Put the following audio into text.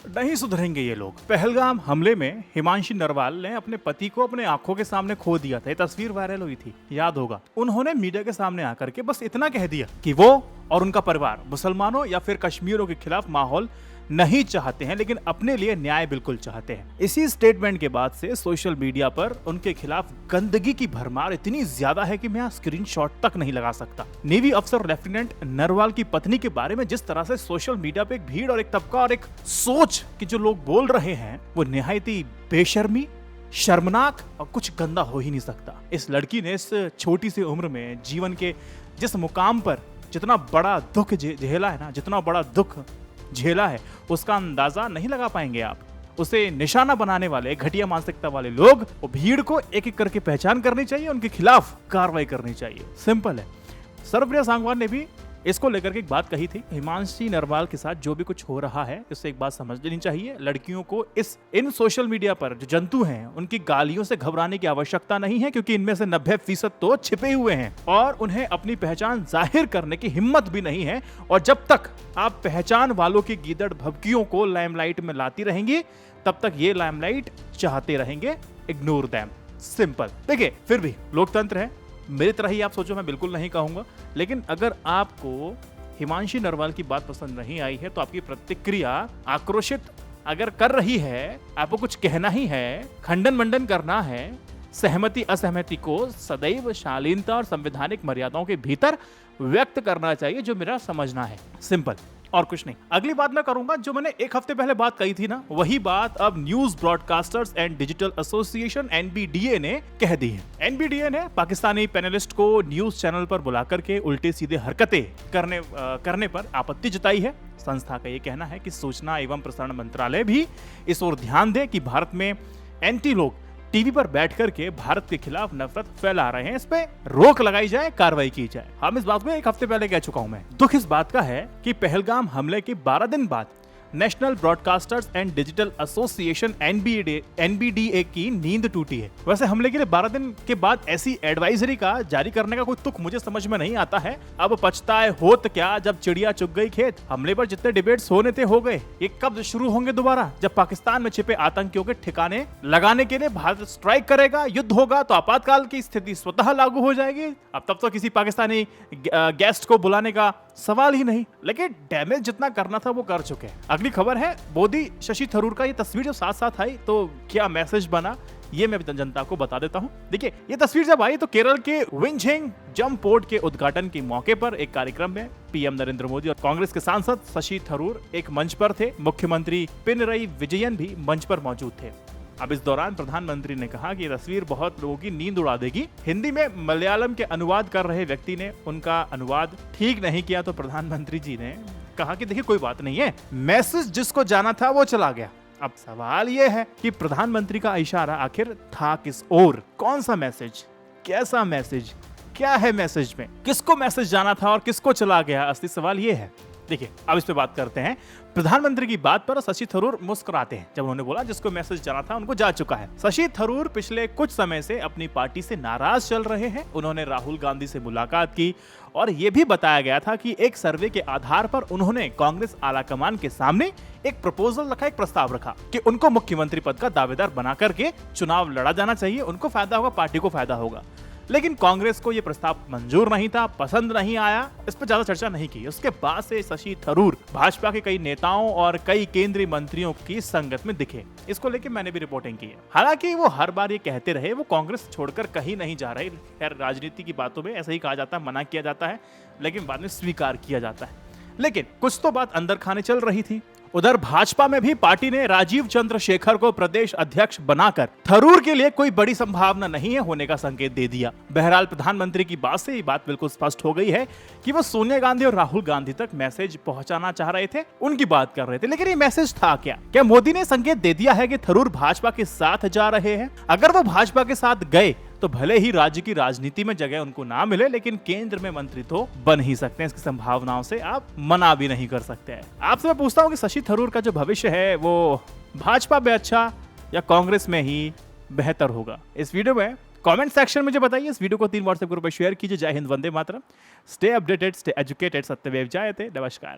नहीं सुधरेंगे ये लोग। पहलगाम हमले में हिमांशी नरवाल ने अपने पति को अपने आंखों के सामने खो दिया था। ये तस्वीर वायरल हुई थी, याद होगा। उन्होंने मीडिया के सामने आकर के बस इतना कह दिया कि वो और उनका परिवार मुसलमानों या फिर कश्मीरियों के खिलाफ माहौल नहीं चाहते हैं, लेकिन अपने लिए न्याय बिल्कुल चाहते हैं। इसी स्टेटमेंट के बाद से सोशल मीडिया पर उनके खिलाफ गंदगी की भरमार इतनी ज्यादा है कि मैं यहाँ स्क्रीनशॉट तक नहीं लगा सकता। नेवी अफसर लेफ्टिनेंट नरवाल की पत्नी के बारे में जिस तरह से सोशल मीडिया पे एक भीड़ और एक तबका और एक सोच की जो लोग बोल रहे हैं, वो निहायत ही बेशर्मी, शर्मनाक और कुछ गंदा हो ही नहीं सकता। इस लड़की ने इस छोटी सी उम्र में जीवन के जिस मुकाम पर जितना बड़ा दुख झेला है ना, जितना बड़ा दुख झेला है, उसका अंदाजा नहीं लगा पाएंगे आप। उसे निशाना बनाने वाले घटिया मानसिकता वाले लोग, वो भीड़ को एक एक करके पहचान करनी चाहिए, उनके खिलाफ कार्रवाई करनी चाहिए। सिंपल है। सर्वप्रिया सांगवान ने भी इसको लेकर के एक बात कही थी। हिमांशी नरवाल के साथ जो भी कुछ हो रहा है, इससे एक बात समझ लेनी चाहिए, लड़कियों को इन सोशल मीडिया पर जो जंतु हैं, उनकी गालियों से घबराने की आवश्यकता नहीं है, क्योंकि इनमें से 90% तो छिपे हुए हैं और उन्हें अपनी पहचान जाहिर करने की हिम्मत भी नहीं है। और जब तक आप पहचान वालों की गीदड़ भभकियों को लाइमलाइट में लाती रहेंगी, तब तक ये लाइमलाइट चाहते रहेंगे। Ignore them. सिंपल। देखिए, फिर भी लोकतंत्र है, मेरी तरह ही आप सोचो, मैं बिल्कुल नहीं कहूंगा, लेकिन अगर आपको हिमांशी नरवाल की बात पसंद नहीं आई है तो आपकी प्रतिक्रिया आक्रोशित अगर कर रही है, आपको कुछ कहना ही है, खंडन मंडन करना है, सहमति असहमति को सदैव शालीनता और संवैधानिक मर्यादाओं के भीतर व्यक्त करना चाहिए, जो मेरा समझना है। सिंपल, और कुछ नहीं। अगली बात मैं करूंगा, जो मैंने एक हफ्ते पहले बात कही थी ना, वही बात अब news broadcasters and digital association NBDA ने कह दी है। एनबीडीए ने पाकिस्तानी पैनलिस्ट को न्यूज चैनल पर बुला करके उल्टे सीधे हरकतें करने पर आपत्ति जताई है। संस्था का यह कहना है कि सूचना एवं प्रसारण मंत्रालय भी इस ओर ध्यान दे कि भारत में एंटी लोग टीवी पर बैठ करके भारत के खिलाफ नफरत फैला रहे हैं, इस पे रोक लगाई जाए, कार्रवाई की जाए। हम इस बात को एक हफ्ते पहले कह चुका हूं मैं। दुख इस बात का है कि पहलगाम हमले के 12 दिन बाद national broadcasters and digital association NBDA की नींद टूटी है। वैसे हमले के लिए 12 दिन के बाद ऐसी एडवाइजरी का जारी करने का कोई तुक मुझे समझ में नहीं आता है। अब पछताए होत क्या, जब चिड़िया चुग गई खेत। हमले पर जितने डिबेट्स होने थे हो गए। ये कब शुरू होंगे दोबारा? जब पाकिस्तान में छिपे आतंकियों के ठिकाने लगाने के लिए भारत स्ट्राइक करेगा, युद्ध होगा, तो आपातकाल की स्थिति स्वतः लागू हो जाएगी। अब तब तो किसी पाकिस्तानी गेस्ट को बुलाने का सवाल ही नहीं। लेकिन डैमेज जितना करना था वो कर चुके हैं। अगली खबर है मोदी शशि थरूर का। ये तस्वीर जब साथ साथ आई तो क्या मैसेज बना, ये मैं जनता को बता देता हूं। देखिए, ये तस्वीर जब आई तो केरल के विंझिंग जंप पोर्ट के उद्घाटन के मौके पर एक कार्यक्रम में पीएम नरेंद्र मोदी और कांग्रेस के सांसद शशि थरूर एक मंच पर थे। मुख्यमंत्री पिनरई विजयन भी मंच पर मौजूद थे। अब इस दौरान प्रधानमंत्री ने कहा कि ये तस्वीर बहुत लोगों की नींद उड़ा देगी। हिंदी में मलयालम के अनुवाद कर रहे व्यक्ति ने उनका अनुवाद ठीक नहीं किया तो प्रधानमंत्री जी ने कहा कि देखिए, कोई बात नहीं है, मैसेज जिसको जाना था वो चला गया। अब सवाल ये है कि प्रधानमंत्री का इशारा आखिर था किस ओर? कौन सा मैसेज, कैसा मैसेज, क्या है मैसेज में, किसको मैसेज जाना था और किसको चला गया? असली सवाल ये है। देखिए, अब इस पे बात करते हैं। प्रधानमंत्री की बात पर शशि थरूर मुस्कुराते हैं जब उन्होंने बोला जिसको मैसेज जाना था उनको जा चुका है। शशि थरूर पिछले कुछ समय से अपनी पार्टी से नाराज चल रहे हैं। उन्होंने राहुल गांधी से मुलाकात की और यह भी बताया गया था कि एक सर्वे के आधार पर उन्होंने कांग्रेस आलाकमान के सामने एक प्रपोजल रखा, एक प्रस्ताव रखा कि उनको मुख्यमंत्री पद का दावेदार बना करके चुनाव लड़ा जाना चाहिए। उनको फायदा होगा, पार्टी को फायदा होगा। लेकिन कांग्रेस को यह प्रस्ताव मंजूर नहीं था, पसंद नहीं आया, इस पर ज्यादा चर्चा नहीं की। उसके बाद से शशि थरूर भाजपा के कई नेताओं और कई केंद्रीय मंत्रियों की संगत में दिखे। इसको लेकर मैंने भी रिपोर्टिंग की है। हालांकि वो हर बार ये कहते रहे वो कांग्रेस छोड़कर कहीं नहीं जा रहे। खैर, राजनीति की बातों में ऐसा ही कहा जाता है, मना किया जाता है, लेकिन बाद में स्वीकार किया जाता है। लेकिन कुछ तो बात अंदर खाने चल रही थी। उधर भाजपा में भी पार्टी ने राजीव चंद्रशेखर को प्रदेश अध्यक्ष बनाकर थरूर के लिए कोई बड़ी संभावना नहीं है होने का संकेत दे दिया। बहरहाल, प्रधानमंत्री की बात से ये बात बिल्कुल स्पष्ट हो गई है कि वो सोनिया गांधी और राहुल गांधी तक मैसेज पहुंचाना चाह रहे थे, उनकी बात कर रहे थे। लेकिन ये मैसेज था क्या? क्या मोदी ने संकेत दे दिया है कि थरूर भाजपा के साथ जा रहे हैं? अगर वो भाजपा के साथ गए तो भले ही राज्य की राजनीति में जगह उनको ना मिले, लेकिन केंद्र में मंत्री तो बन ही सकते हैं। इसकी संभावनाओं से आप मना भी नहीं कर सकते हैं। आपसे मैं पूछता हूं कि शशि थरूर का जो भविष्य है वो भाजपा में अच्छा या कांग्रेस में ही बेहतर होगा? इस वीडियो में कमेंट सेक्शन में मुझे बताइए। इस वीडियो को 3 व्हाट्सएप ग्रुप में शेयर कीजिए। जय हिंद, वंदे मातरम। Stay updated, stay educated. सत्यमेव जयते। नमस्कार।